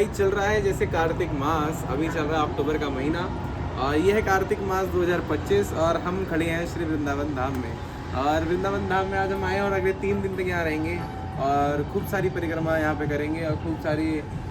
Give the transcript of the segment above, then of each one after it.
चल रहा है जैसे कार्तिक मास, अभी चल रहा है अक्टूबर का महीना और ये है कार्तिक मास 2025 और हम खड़े हैं श्री वृंदावन धाम में। और वृंदावन धाम में आज हम आए और अगले 3 दिन तक यहाँ रहेंगे और खूब सारी परिक्रमा यहाँ पे करेंगे और खूब सारी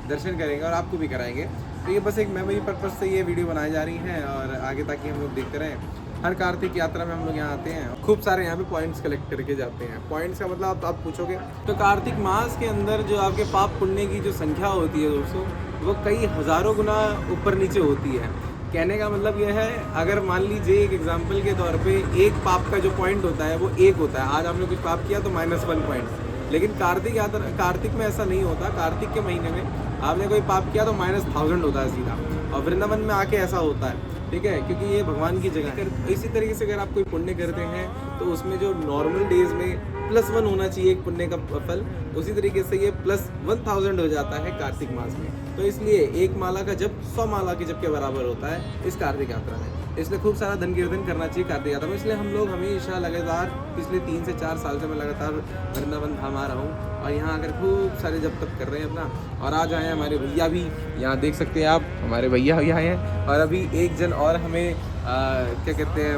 दर्शन करेंगे और आपको भी कराएंगे। तो ये बस एक मेमोरी पर्पज़ से ये वीडियो बनाई जा रही है और आगे ताकि हम लोग देखते रहें। हर कार्तिक यात्रा में हम लोग यहाँ आते हैं, खूब सारे यहाँ पे पॉइंट्स कलेक्ट करके जाते हैं। पॉइंट्स का मतलब आप पूछोगे तो कार्तिक मास के अंदर जो आपके पाप पुण्य की जो संख्या होती है दोस्तों, वो कई हज़ारों गुना ऊपर नीचे होती है। कहने का मतलब यह है, अगर मान लीजिए एक एग्जांपल के तौर पे एक पाप का जो पॉइंट होता है वो 1 होता है। आज आपने कुछ पाप किया तो -1 पॉइंट, लेकिन कार्तिक में ऐसा नहीं होता। कार्तिक के महीने में आपने कोई पाप किया तो -1000 होता है सीधा। और वृंदावन में आके ऐसा होता है, ठीक है, क्योंकि ये भगवान की जगह है। इसी तरीके से अगर आप कोई पुण्य करते हैं तो उसमें जो नॉर्मल डेज में +1 होना चाहिए एक पुण्य का फल, उसी तरीके से ये +1000 हो जाता है कार्तिक मास में। तो इसलिए एक माला का जप 100 माला के जप के बराबर होता है इस कार्तिक यात्रा में। इसलिए खूब सारा धन कीर्तन करना चाहिए कार्तिक यात्रा में। इसलिए हम लोग हमेशा लगातार पिछले 3 से 4 साल से मैं लगातार वृंदावन धाम आ रहा हूँ और यहाँ आकर खूब सारे जप तप कर रहे हैं अपना। और आज आए हैं हमारे भैया भी, यहाँ देख सकते हैं आप, हमारे भैया आए हैं। और अभी एक जन और हमें क्या कहते हैं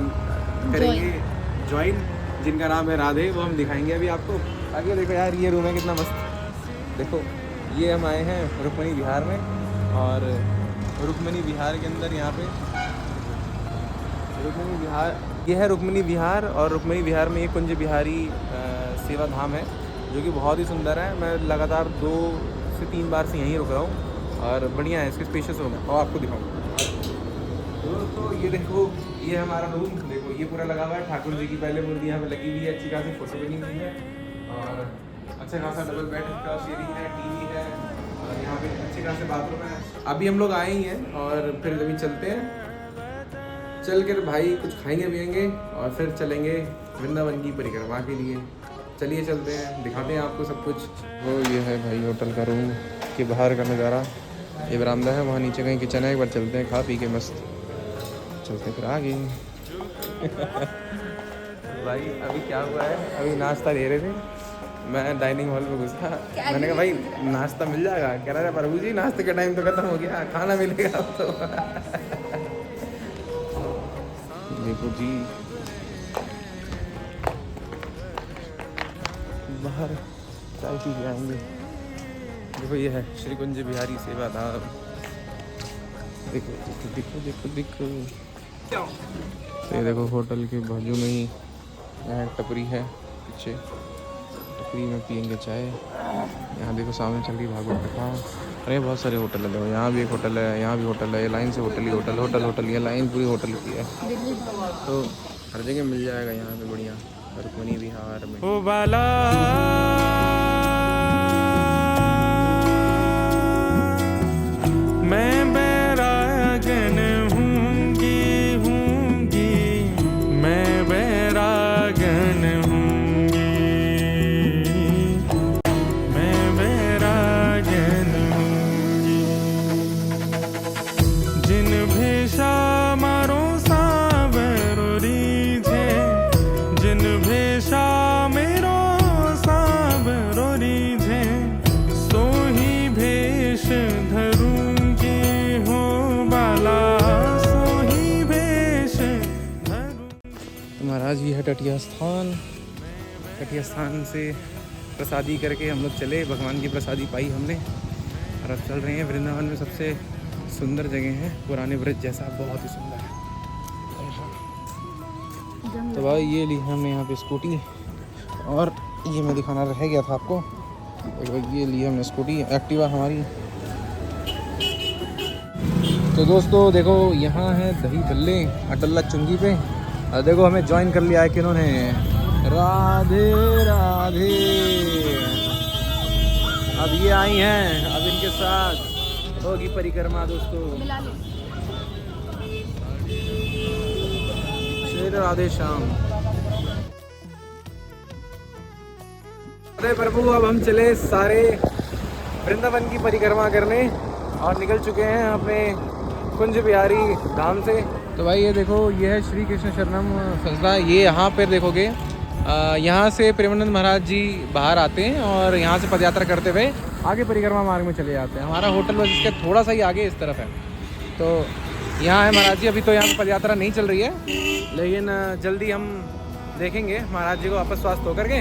करेंगे ज्वाइन, जिनका नाम है राधे, वो हम दिखाएंगे अभी आपको। आगे देखो यार, ये रूम है कितना मस्त। देखो ये हम आए हैं रुक्मणी विहार में और रुक्मणी विहार के अंदर यहाँ पे रुक्मणी विहार, ये है रुक्मणी विहार। और रुक्मणी विहार में ये कुंज बिहारी सेवा धाम है जो कि बहुत ही सुंदर है। मैं लगातार 2 से 3 बार से यहीं रुक रहा हूँ और बढ़िया है, इसके स्पेशियस रूम है और आपको दिखाऊँ। तो ये देखो, ये हमारा रूम देखो, ये पूरा लगा हुआ है। ठाकुर जी की पहले मूर्ति यहाँ पे लगी हुई है, अच्छी खासी फोटो बनी हुई है और अच्छा खासा डबल बेड का शेयरिंग है, टीवी है और यहाँ पे अच्छे खासे बाथरूम है। अभी हम लोग आए ही हैं और फिर अभी चलते हैं, चल कर भाई कुछ खाएंगे पिएंगे और फिर चलेंगे वृंदावन की परिक्रमा के लिए। चलिए चलते हैं, दिखाते हैं आपको सब कुछ। वो ये है भाई होटल का रूम के बाहर का नज़ारा, ये बरामदा है, वहाँ नीचे कहीं किचन है। एक बार चलते हैं, खा पी के मस्त चलते फिर आगे। भाई अभी क्या हुआ है, अभी नाश्ता ले रहे थे, मैं डाइनिंग हॉल में घुसा, मैंने कहा भाई नाश्ता मिल जाएगा। कह रहा है प्रभु जी नाश्ते का टाइम तो खत्म हो गया, खाना मिलेगा अब तो। देखो जी बाहर चाय पी के आएंगे। देखो ये है श्री कुंज बिहारी सेवा धाम। देखो देखो देखो देखो देखो, तो ये देखो होटल के बाजू में ही यहाँ टपरी है, पीछे टपरी में पियेंगे चाय। यहाँ देखो सामने चल रही भागवत कथा। अरे बहुत सारे होटल है, देखो यहाँ भी एक होटल है, यहाँ भी होटल है, ये लाइन से होटल ही होटल होटल होटल, ये लाइन पूरी होटल की है। तो हर जगह मिल जाएगा यहाँ पे बढ़िया रुक्मणी विहार में। ओ बाला मैं बैरागन हूँगी हूँगी, मैं बैरागन हूँगी, मैं बैरागन हूँगी। जिन भेषा मारो सावरो रीझे, जिन भेषा मेरो सावरो रीझे, सो ही भेष धरूंगी हो बाला, सो ही भेष धरूं। महाराज ये है टटिया स्थान। टटिया स्थान से प्रसादी करके हम लोग चले, भगवान की प्रसादी पाई हमने और अब चल रहे हैं वृंदावन में सबसे सुंदर जगह है, पुराने ब्रिज जैसा, बहुत ही सुंदर है। तो भाई ये ली हमने यहाँ पे स्कूटी, और ये मैं दिखाना रह गया था आपको, ये ली हमने स्कूटी एक्टिवा हमारी। तो दोस्तों देखो यहाँ है दही बल्ले अटल्ला चुंगी पे, और देखो हमें ज्वाइन कर लिया है किन्होंने, राधे राधे। अब ये आई हैं, अब इनके साथ होगी परिक्रमा दोस्तों। श्री राधे श्याम। अरे प्रभु, अब हम चले सारे वृंदावन की परिक्रमा करने और निकल चुके हैं अपने कुंज बिहारी धाम से। तो भाई ये देखो, ये है श्री कृष्ण शरणम फंसला। ये यहाँ पर देखोगे यहाँ से प्रेमानंद महाराज जी बाहर आते हैं और यहाँ से पदयात्रा करते हुए आगे परिक्रमा मार्ग में चले जाते हैं। हमारा होटल बस इसके थोड़ा सा ही आगे इस तरफ है। तो यहाँ है महाराज जी। अभी तो यहाँ पर पदयात्रा नहीं चल रही है, लेकिन जल्दी हम देखेंगे महाराज जी को वापस स्वस्थ होकर के।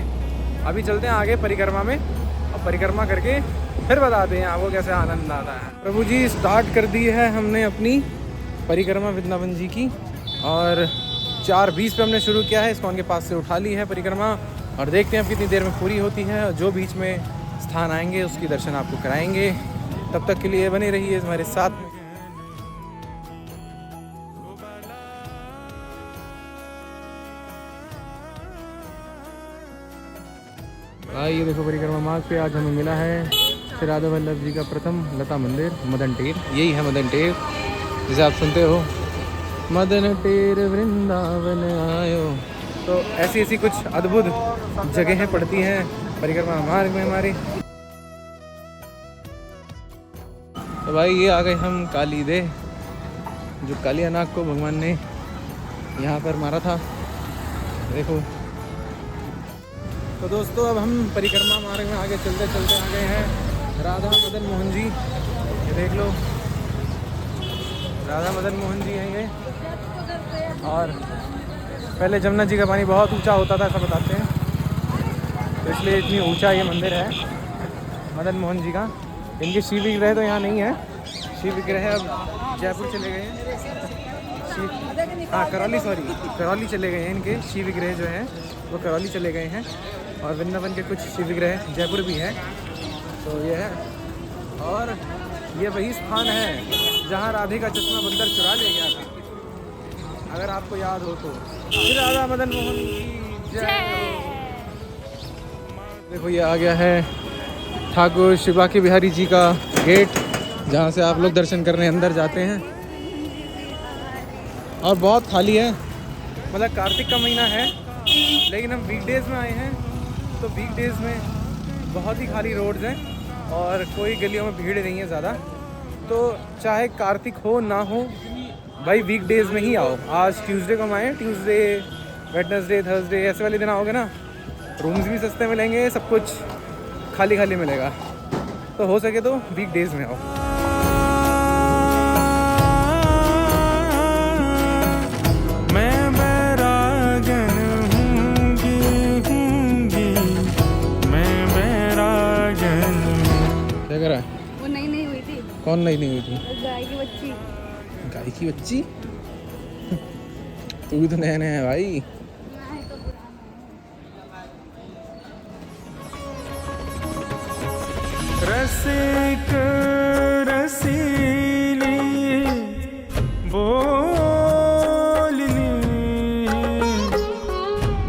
अभी चलते हैं आगे परिक्रमा में, और परिक्रमा करके फिर बताते हैं आपको कैसे आनंद आता है। प्रभु जी स्टार्ट कर दी है हमने अपनी परिक्रमा वृंदावन जी की, और 4:20 पे हमने शुरू किया है। इस्कॉन के पास से उठा ली है परिक्रमा, और देखते हैं अब कितनी देर में पूरी होती है। और जो बीच में स्थान आएंगे उसकी दर्शन आपको कराएंगे। तब तक के लिए बने रहिए हमारे साथ। ये देखो परिक्रमा मार्ग पे आज हमें मिला है श्री राधा वल्लभ जी का प्रथम लता मंदिर मदन टेर। यही है मदन टेर जिसे आप सुनते हो, मदन टेर वृंदावन आयो। तो ऐसी ऐसी कुछ अद्भुत जगहें पड़ती हैं परिक्रमा मार्ग में हमारी। तो भाई ये आ गए हम काली दे, जो कालिया नाग को भगवान ने यहाँ पर मारा था। देखो तो दोस्तों अब हम परिक्रमा मार्ग में आगे चलते चलते आ गए हैं राधा मदन मोहन जी। ये देख लो राधा मदन मोहन जी हैं ये। और पहले जमुना जी का पानी बहुत ऊंचा होता था ऐसा बताते हैं, तो इसलिए इतनी ऊंचा ये मंदिर है मदन मोहन जी का। इनके शिव विग्रह तो यहाँ नहीं है, शिव विग्रह अब जयपुर चले गए हैं। हाँ करौली चले गए हैं। इनके शिव विग्रह जो हैं वो करौली चले गए हैं, और वृंदावन के कुछ शिव विग्रह जयपुर भी है। तो ये है, और ये वही स्थान है जहाँ राधे का चश्मा बंदर चुरा ले गया था, अगर आपको याद हो तो। श्री राधा मदन मोहन की जय। देखो ये आ गया है ठाकुर शिवाकी बिहारी जी का गेट, जहाँ से आप लोग दर्शन करने अंदर जाते हैं। और बहुत खाली है, मतलब कार्तिक का महीना है लेकिन हम वीकडेज़ में आए हैं, तो वीकडेज़ में बहुत ही खाली रोड्स हैं और कोई गलियों में भीड़ नहीं है ज़्यादा। तो चाहे कार्तिक हो ना हो भाई, वीकडेज़ में ही आओ। आज ट्यूसडे को हम आए, ट्यूसडे वेडनेसडे थर्सडे ऐसे वाले दिन आओगे ना, रूम्स भी सस्ते मिलेंगे, सब कुछ खाली खाली मिलेगा। तो हो सके तो वीकडेज़ में आओ। वो नहीं हुई थी। कौन नहीं हुई थी? गाय की बच्ची। गाय की बच्ची? तू भी तो नया नया है भाई। रसिक रसीली बोलनी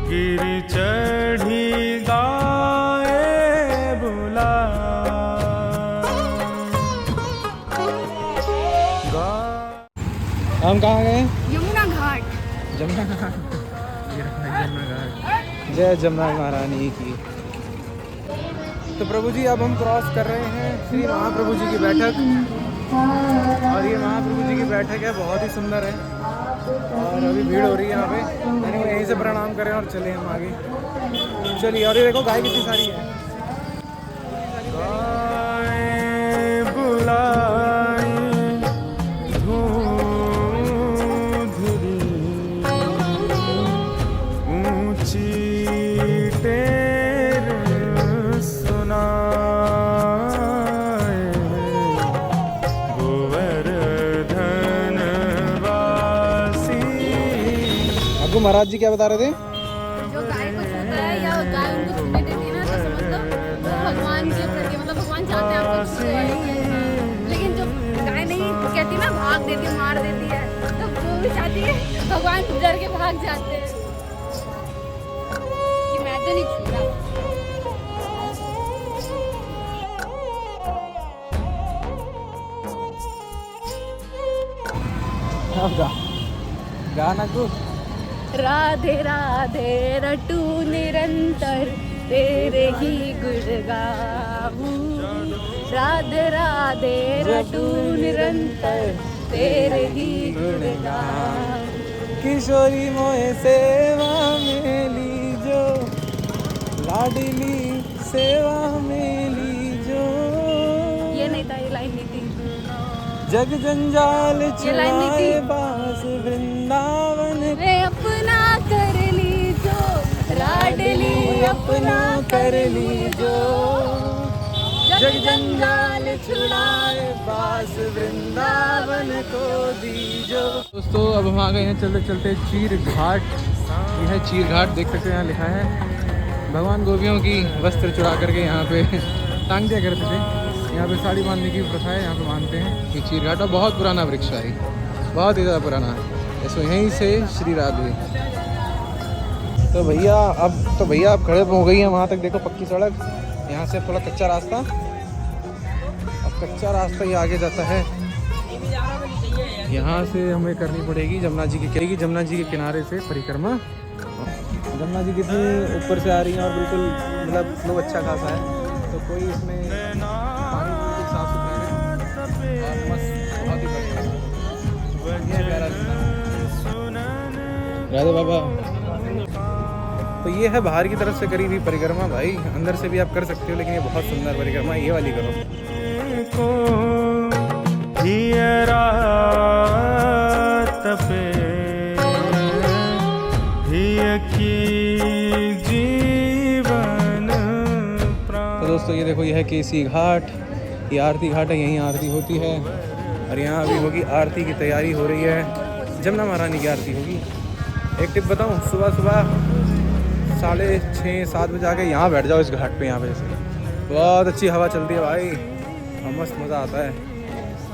गिर चढ़ी गाए बुला। हम कहाँ गए? यमुना घाट। जमुना घाट। जय जमुना महारानी की। तो प्रभु जी अब हम क्रॉस कर रहे हैं श्री महाप्रभु जी की बैठक, और ये महाप्रभु जी की बैठक है, बहुत ही सुंदर है। और अभी भीड़ हो रही है यहाँ पे, यानी यहीं से प्रणाम करें और चले हम आगे। चलिए, और ये देखो गाय कितनी सारी है। महाराज जी क्या बता रहे थे? जो गाय को छूता है या गाय उनको छूने देती है ना, तो समझ लो वो भगवान के प्रति, मतलब भगवान चाहते हैं आपको छूने, लेकिन जो गाय नहीं कहती ना, भाग देती है, मार देती है, तो जो भी चाहती है भगवान डर के भाग जाते हैं कि मैं तो नहीं छूटा। गाना को राधे राधे रटू निरंतर तेरे ही गुण गाऊं। राधे राधे रटू निरंतर तेरे ही गुण गाऊं। किशोरी मोहे सेवा में लीजो लाडली सेवा मेली जो, ये नहीं था, ये लाइन नहीं थी। जग जंजाल ये लाइन नहीं थी। छुड़ाए बास वृंदावन वे अपना कर ली जो, लाडली अपना कर ली जो, जग जंजाल छुड़ाए बास वृंदावन को दीजो। दोस्तों अब हम आ गए हैं चलते चलते चीर घाट। यह है चीर घाट, देख सकते हैं यहाँ लिखा है भगवान गोपियों की वस्त्र चुरा करके यहाँ पे टांग दिया करते थे। यहाँ पे साड़ी बांधने की प्रथा है, यहाँ पे बांधते हैं। ये चीर घाट और बहुत पुराना वृक्ष है, बहुत ही ज़्यादा पुराना है। इसमें यहीं से श्री राधे। तो भैया अब खड़े हो गई हैं वहाँ तक, देखो पक्की सड़क, यहाँ से थोड़ा कच्चा रास्ता, अब कच्चा रास्ता ही आगे जाता है। यहाँ से हमें करनी पड़ेगी जमुना जी के किनारे से परिक्रमा। जमुना जी कितनी ऊपर से आ रही हैं और बिल्कुल मतलब फ्लो अच्छा खासा है, तो कोई इसमें पानी बिल्कुल साफ सुथरा है और मस्त, बहुत ही बढ़िया। ये प्यारा लगता है। राधे बाबा। तो ये है बाहर की तरफ से करी हुई परिक्रमा भाई, अंदर से भी आप कर सकते हो, लेकिन ये बहुत सुंदर परिक्रमा, ये वाली करो। तो दोस्तों ये देखो, ये है केसी घाट, ये आरती घाट है, यहीं आरती होती है और यहाँ अभी होगी आरती की तैयारी हो रही है, जमुना महारानी की आरती होगी। एक टिप बताऊँ, सुबह सुबह 6:30-7 बजे आके यहाँ बैठ जाओ इस घाट पे, यहाँ पे जैसे बहुत अच्छी हवा चलती है भाई और मस्त मज़ा आता है।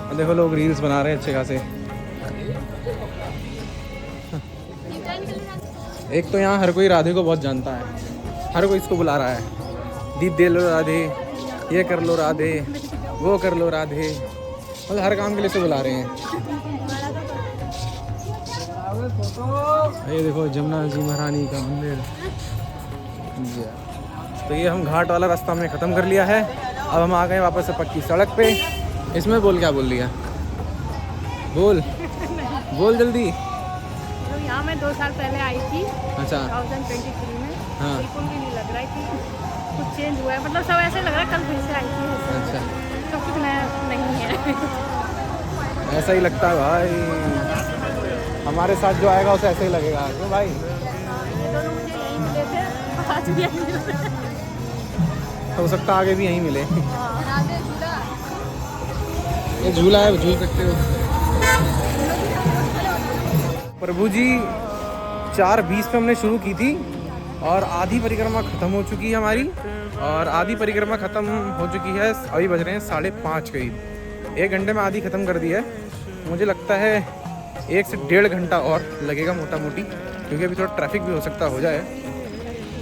और देखो लोग रील्स बना रहे हैं अच्छे खासे। एक तो यहाँ हर कोई राधे को बहुत जानता है, हर कोई इसको बुला रहा है, दीद दे लो राधे, ये कर लो राधे, वो कर लो राधे, मतलब हर काम के लिए इसे बुला रहे हैं। ये देखो जमुना जी महारानी का मंदिर। तो ये हम घाट वाला रास्ता हमने ख़त्म कर लिया है, अब हम आ गए वापस से पक्की सड़क पे। इसमें बोल क्या बोल दिया, बोल जल्दी। तो यहाँ मैं 2 साल पहले आई थी, अच्छा 2023 में। हाँ। बिल्कुल भी नहीं लग रही थी, कुछ चेंज हुआ है, मतलब सब ऐसे लग रहा है कल फिर से आई थी। अच्छा, सब कुछ नया नहीं है। ऐसा ही लगता है भाई, हमारे साथ जो आएगा उसे ऐसे ही लगेगा, क्यों भाई? ये दोनों मुझे यहीं मिले थे, आज भी यहीं मिले थे। हो सकता है आगे भी यहीं मिले। राधे झूला। ये झूला है, झूल सकते हो। प्रभु जी 4:20 पे हमने शुरू की थी और आधी परिक्रमा ख़त्म हो चुकी है हमारी, और आधी परिक्रमा ख़त्म हो चुकी है, अभी बज रहे हैं 5:30 करीब। 1 घंटे में आधी ख़त्म कर दी है। मुझे लगता है 1 से 1.5 घंटा और लगेगा मोटा मोटी, क्योंकि अभी थोड़ा ट्रैफिक भी हो सकता हो जाए।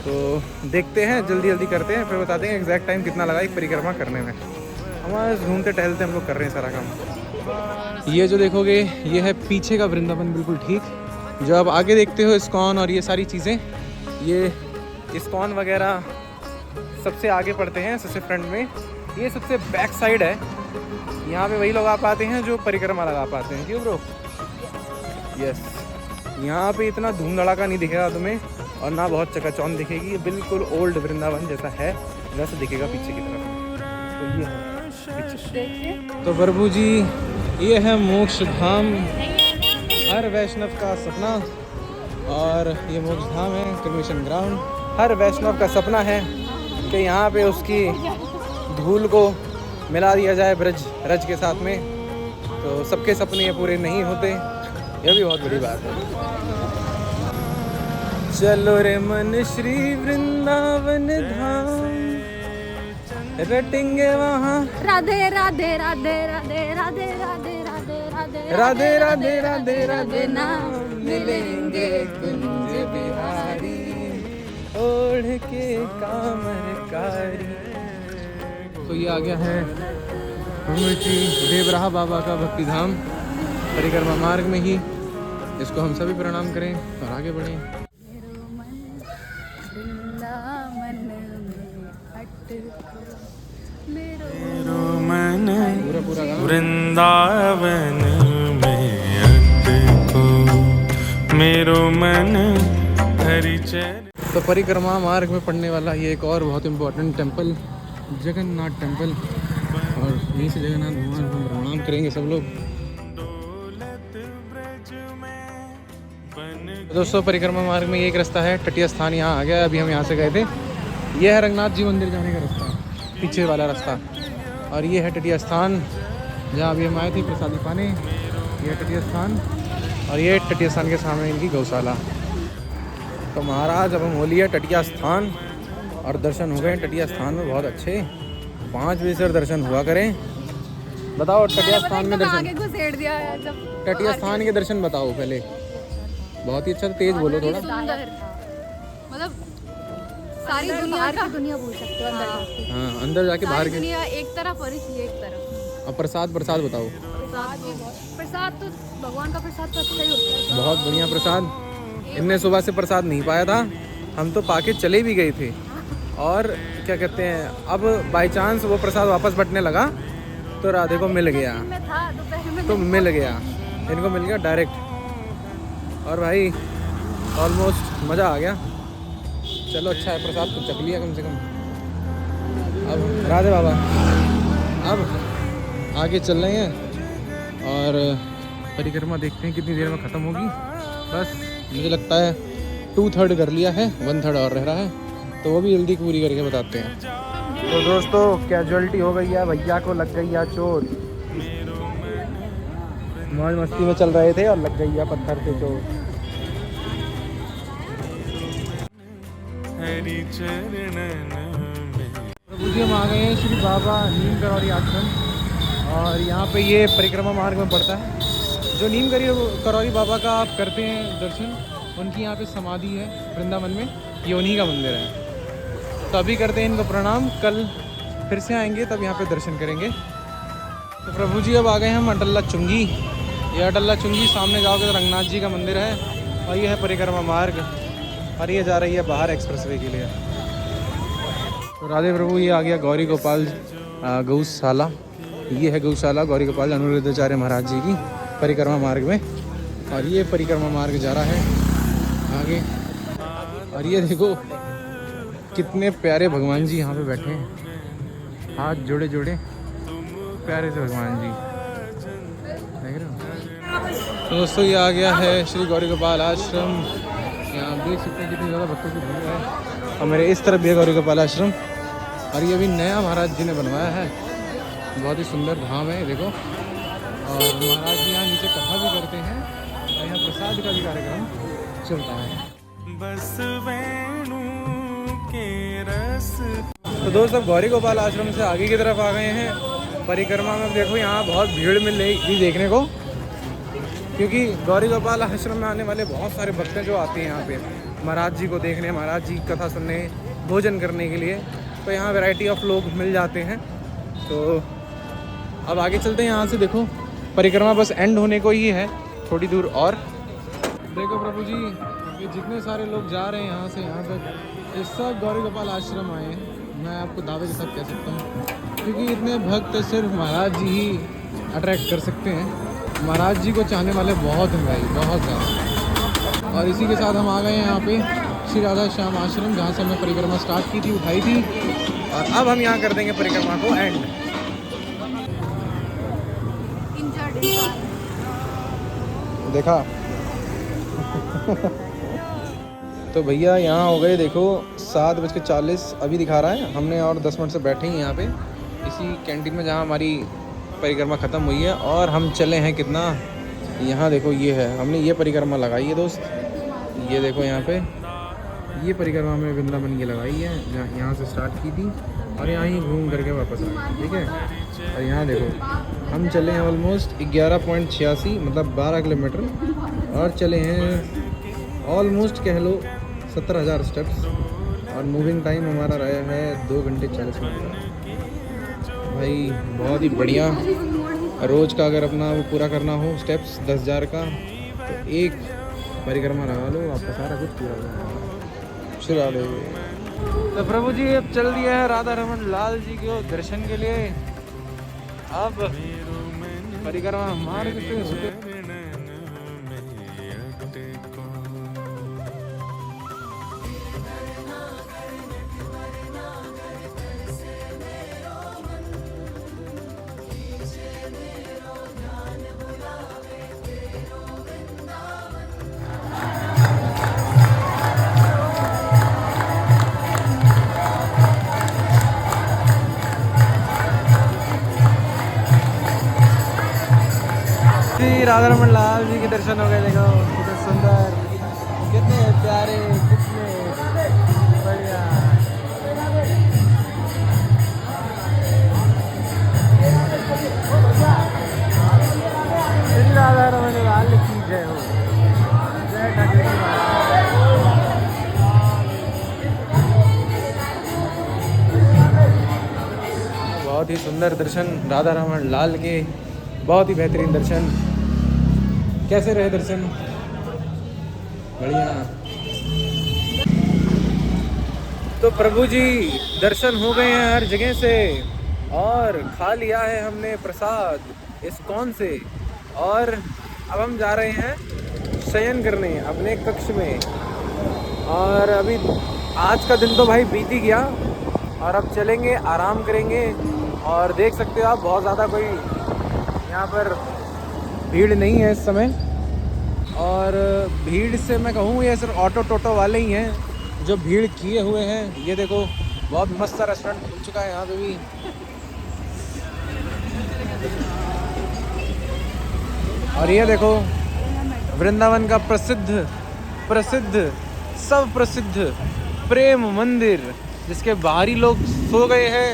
तो देखते हैं, जल्दी करते हैं, फिर बता देंगे एग्जैक्ट टाइम कितना लगा एक परिक्रमा करने में। हमारे घूमते टहलते हम लोग कर रहे हैं सारा काम। ये जो देखोगे ये है पीछे का वृंदावन, बिल्कुल ठीक। जो आप आगे देखते हो इस्कॉन और ये सारी चीज़ें, ये इस्कॉन वगैरह सबसे आगे पड़ते हैं, सबसे फ्रंट में। ये सबसे बैक साइड है, यहाँ पे वही लोग आ पाते हैं जो परिक्रमा लगा पाते हैं। क्यों ब्रो? यस, यहाँ पे इतना धूम धड़ाका नहीं दिखेगा तुम्हें और ना बहुत चकाचौंध दिखेगी, ये बिल्कुल ओल्ड वृंदावन जैसा है, वैसा दिखेगा पीछे की तरफ। तो ये है पीछे। तो प्रभु जी ये है मोक्ष धाम, हर वैष्णव का सपना, और ये मोक्ष धाम है क्रमिशन ग्राउंड। हर वैष्णव का सपना है कि यहाँ पे उसकी धूल को मिला दिया जाए रज के साथ में। तो सबके सपने ये पूरे नहीं होते, ये भी बहुत बड़ी बात है। चलो रे मन श्री वृंदावन धाम, रटेंगे वहाँ राधे राधे राधे राधे राधे राधे राधे राधे राधे राधे राधे राधे नाम मिलेंगे कुंज बिहारी, ओढ़ के कामरकारी। तो ये आ गया है हनुमती देवराहा बाबा का भक्ति धाम, परिक्रमा मार्ग में ही। इसको हम सभी प्रणाम करें और आगे बढ़ें। वृंदावन में अटको, मेरो मन हरि चरण। तो परिक्रमा मार्ग में पड़ने वाला ये एक और बहुत इम्पोर्टेंट टेम्पल जगन्नाथ टेम्पल, और यहीं से जगन्नाथ भगवान को प्रणाम करेंगे सब लोग। तो दोस्तों परिक्रमा मार्ग में ये एक रास्ता है, तटीय स्थान यहाँ आ गया। अभी हम यहाँ से गए थे, ये है रंगनाथ जी मंदिर जाने का रास्ता, पीछे वाला रास्ता, और ये है तटीय स्थान जहाँ अभी हम आए थे प्रसादी पाने। ये तटीय स्थान, और ये तटीय स्थान के सामने इनकी गौशाला। तो महाराज अब हम हो लिया तटीय स्थान और दर्शन हो गए तटीय स्थान में बहुत अच्छे। 5 बजे से दर्शन हुआ करें। बताओ तटीय स्थान में दर्शन, आगे घुसेड़ दिया है जब तटीय स्थान के दर्शन बताओ पहले। बहुत ही अच्छा, तेज बोलो थोड़ा। सुंदर, मतलब सारी दुनिया बोल सकते हो अंदर जाके। हाँ अंदर जाके बाहर की दुनिया एक तरफ और इसलिए एक तरफ। अब प्रसाद बताओ। प्रसाद तो भगवान का प्रसाद तो अच्छा ही होता है। बहुत बढ़िया प्रसाद। इनने सुबह से प्रसाद नहीं पाया था, हम तो पाके चले भी गए थे, और क्या कहते हैं अब बाय चांस वो प्रसाद वापस बटने लगा तो राधे को मिल गया, तो मिल गया, इनको मिल गया डायरेक्ट। और भाई ऑलमोस्ट मज़ा आ गया। चलो अच्छा है, प्रसाद तो चख लिया कम से कम। अब राधे बाबा अब आगे चल रहे हैं और परिक्रमा देखते हैं कितनी देर में ख़त्म होगी। बस मुझे लगता है 2/3 कर लिया है, 1/3 और रह रहा है, तो वो भी जल्दी पूरी करके बताते हैं। तो दोस्तों कैजुअलिटी हो गई है, भैया को लग गई है चोट। मौज मस्ती में चल रहे थे और लग गई है पत्थर से चोट। प्रभु जी हम आ गए हैं श्री बाबा नीम करौरी आश्रम, और यहाँ पे ये परिक्रमा मार्ग में पड़ता है। जो नीम करौरी बाबा का आप करते हैं दर्शन, उनकी यहाँ पे समाधि है वृंदावन में, ये उन्हीं का मंदिर है। तो अभी करते हैं इनको प्रणाम, कल फिर से आएंगे तब यहाँ पे दर्शन करेंगे। तो प्रभु जी अब आ गए हम अटल्ला चुंगी। ये अटल्ला चुंगी सामने जाओगे तो रंगनाथ जी का मंदिर है, और ये है परिक्रमा मार्ग, और ये जा रही है बाहर एक्सप्रेसवे के लिए। तो राधे प्रभु ये आ गया गौरी गोपाल गौशाला। ये है गौशाला गौरी गोपाल अनुरुद्धाचार्य महाराज जी की परिक्रमा मार्ग में, और ये परिक्रमा मार्ग जा रहा है आगे। और ये देखो कितने प्यारे भगवान जी यहाँ पे बैठे हैं, हाथ जोड़े जोड़े, प्यारे से भगवान जी देख रहे हो। तो दोस्तों ये आ गया है श्री गौरी गोपाल आश्रम। यहाँ देख सकते हैं कितनी ज़्यादा भक्तों की भीड़ है, और मेरे इस तरफ भी है गौरी गोपाल आश्रम, और ये अभी नया महाराज जी ने बनवाया है, बहुत ही सुंदर धाम है देखो। और महाराज जी यहाँ नीचे कथा भी करते हैं, और यहाँ प्रसाद का भी कार्यक्रम चलता है। बस वेणु के रस। तो दोस्त अब गौरी गोपाल आश्रम से आगे की तरफ आ गए हैं। परिक्रमा में देखो यहाँ बहुत भीड़ मिलेगी देखने को, क्योंकि गौरी गोपाल आश्रम में आने वाले बहुत सारे भक्त जो आते हैं यहाँ पे महाराज जी को देखने, महाराज जी की कथा सुनने, भोजन करने के लिए। तो यहाँ वैरायटी ऑफ लोग मिल जाते हैं। तो अब आगे चलते हैं यहाँ से। देखो परिक्रमा बस एंड होने को ही है, थोड़ी दूर और। देखो प्रभु जी ये जितने सारे लोग जा रहे हैं यहाँ से यहाँ तक, ये सब गौरी गोपाल आश्रम आए हैं। मैं आपको दावे के साथ कह सकता हूँ, क्योंकि इतने भक्त सिर्फ महाराज जी ही अट्रैक्ट कर सकते हैं। महाराज जी को चाहने वाले बहुत हैं भाई, बहुत ज़्यादा। और इसी के साथ हम आ गए हैं यहाँ पे श्री राधा श्याम आश्रम, जहाँ से हमने परिक्रमा स्टार्ट की थी, उठाई थी, और अब हम यहाँ कर देंगे परिक्रमा को एंड। देखा तो भैया यहाँ हो गए देखो 7:40 अभी दिखा रहा है। हमने और 10 मिनट से बैठे हैं यहाँ पे इसी कैंटीन में जहाँ हमारी परिक्रमा ख़त्म हुई है, और हम चले हैं कितना, यहाँ देखो ये है, हमने ये परिक्रमा लगाई है दोस्त, ये देखो यहाँ पे ये परिक्रमा में वृंदावन की लगाई है, जहाँ यहाँ से स्टार्ट की थी और यहाँ ही घूम करके वापस आए, ठीक है। और यहाँ देखो हम चले हैं ऑलमोस्ट 11.86 मतलब 12 किलोमीटर, और चले हैं ऑलमोस्ट कह लो 17,000 स्टेप्स, और मूविंग टाइम हमारा रहा है 2 घंटे 40 मिनट। भाई बहुत ही बढ़िया। रोज़ का अगर अपना वो पूरा करना हो स्टेप्स 10,000 का, तो एक परिक्रमा लगा लो, आपका सारा कुछ पूरा हो चला लो। तो प्रभु जी अब चल दिया है राधा रमन लाल जी के दर्शन के लिए। अब परिक्रमा मार्ग से होते श्री राधा रमन लाल जी के दर्शन हो गए। देखो कितने सुंदर, कितने प्यारे, कितने बढ़िया। श्री राधा रमन लाल की जय हो। जय ठाकुर जी महाराज। बहुत ही सुंदर दर्शन राधा रमन लाल के, बहुत ही बेहतरीन दर्शन। कैसे रहे दर्शन? बढ़िया। तो प्रभु जी दर्शन हो गए हैं हर जगह से, और खा लिया है हमने प्रसाद इस्कॉन से, और अब हम जा रहे हैं शयन करने अपने कक्ष में। और अभी आज का दिन तो भाई बीत ही गया, और अब चलेंगे, आराम करेंगे। और देख सकते हो आप, बहुत ज़्यादा कोई यहाँ पर भीड़ नहीं है इस समय। और भीड़ से मैं कहूँ ये सिर्फ ऑटो टोटो वाले ही हैं जो भीड़ किए हुए हैं। ये देखो बहुत मस्त सा रेस्टोरेंट खुल चुका है यहाँ पे भी। और ये देखो वृंदावन का प्रसिद्ध सब प्रसिद्ध प्रेम मंदिर, जिसके बाहरी लोग सो गए हैं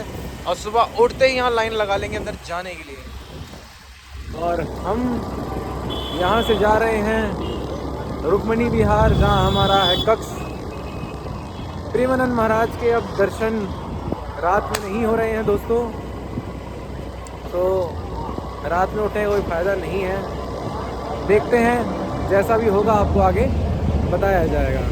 और सुबह उठते ही यहाँ लाइन लगा लेंगे अंदर जाने के लिए। और हम यहाँ से जा रहे हैं रुक्मणी विहार, जहाँ हमारा है कक्ष। प्रेमानंद महाराज के अब दर्शन रात में नहीं हो रहे हैं दोस्तों, तो रात में उठने का कोई फ़ायदा नहीं है। देखते हैं, जैसा भी होगा आपको आगे बताया जाएगा।